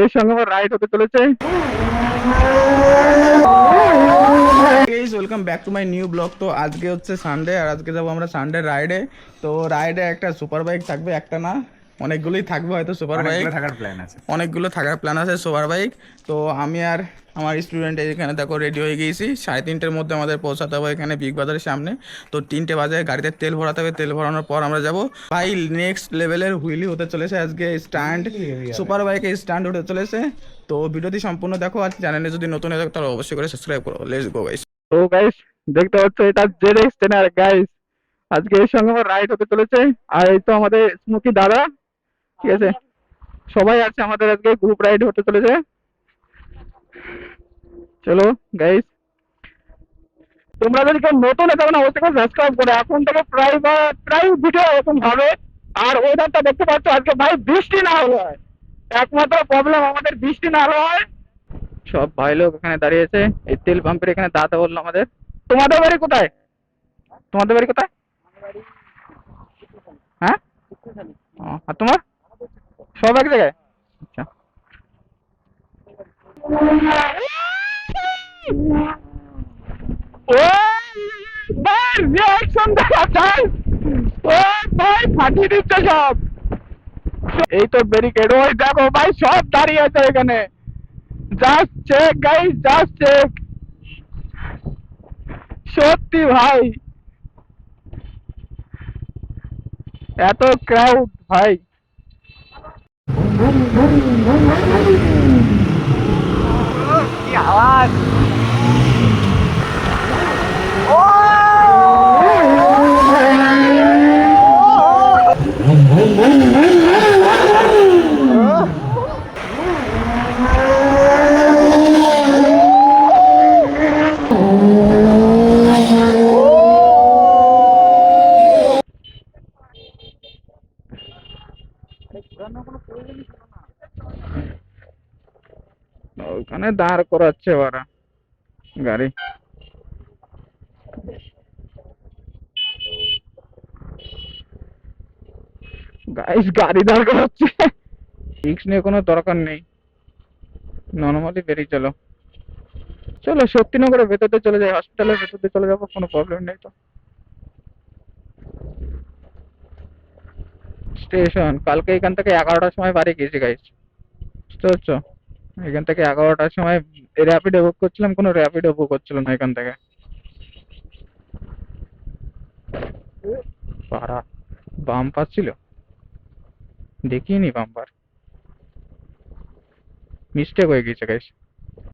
এর সঙ্গে আমার রাইড হতে চলেছে। Guys welcome back to my new blog. তো আজকে হচ্ছে সানডে আর আজকে যাবো আমরা সানডে রাইডে। তো রাইডে একটা সুপার বাইক থাকবে, একটা না অনেকগুলোই থাকবে হয়তো সুপার বাইক, অনেকগুলো থাকার প্ল্যান আছে সুপার বাইক। তো আমি আর আমার স্টুডেন্ট এখানে দেখো রেডি হয়ে গিয়েছি। 3:30-এর মধ্যে আমাদের পৌঁছাতে হবে এখানে বিগ বাজারের সামনে। তো 3টে বাজে গাড়িতে তেল ভরাতে হবে, তেল ভরানোর পর আমরা যাব। ভাই নেক্সট লেভেলের হুইলি হতে চলেছে আজকে, স্ট্যান্ড সুপার বাইকে স্ট্যান্ড হতে চলেছে। তো ভিডিওটি সম্পূর্ণ দেখো, আর চ্যানেলে যদি নতুন হয়ে থাকে তাহলে অবশ্যই করে সাবস্ক্রাইব করো। Let's go guys. তো গাইস দেখতে পাচ্ছ এটা জেড এক্সটেনার গাইস, আজকে এর সঙ্গে আমার রাইড হতে চলেছে। আর এই তো আমাদের স্মোকি দাদা, ঠিক আছে, সবাই আছে আমাদের আজকে গ্রুপ রাইড হতে চলেছে। চলো গাইস, তোমরা যদি কেউ নতুন হয়ে থাকো না অবশ্যই সাবস্ক্রাইব করে, এখন থেকে প্রায় ভিডিও এরকম হবে। আর ওয়েদারটা দেখতে পাচ্ছ আজকে ভাই বৃষ্টি না হলে হয়, একমাত্র প্রবলেম আমাদের বৃষ্টি না হলে হয়। সব ভাই লোক এখানে দাঁড়িয়েছে, এই তেল পাম্পের এখানে দাদা বললো আমাদের। তোমাদের বাড়ি কোথায়? তোমাদের বাড়ি কোথায়? হ্যাঁ, আর তোমার? সব এক জায়গায়? আচ্ছা। ও ভাই রিয়াকশন দেখা যায়, ও ভাই ফাটিয়ে দিচ্ছে সব। এই তো ব্যারিকেড, ওই দেখো ভাই সব দাঁড়িয়ে আছে এখানে। Just check guys, just check. সত্যি ভাই এত ক্রাউড ভাই। কি আওয়াজ! ওখানে দাঁড় করাচ্ছে ওরা গাড়ি। গাইস গাড়ি দাঁড় করাচ্ছে, রিস্ক নিয়ে কোনো দরকার নেই, নর্মালি বেরিয়ে চলো। চলো শক্তিনগরের ভেতরতে চলে যাই, হসপিটালের ভেতরতে চলে যাবো, কোনো প্রবলেম নেই তো। স্টেশন কালকে এখান থেকে 11টার সময় বাড়ি গেছি গাইস, বুঝতে পারছো? এখান থেকে 11টার সময় র্যাপিডো বুক করছিলাম, কোনো র্যাপিডো বুক হচ্ছিল না এখান থেকে। পাড়া বাম্পার ছিল, দেখিনি বাম্পার, মিস্টেক হয়ে গেছে গাইস।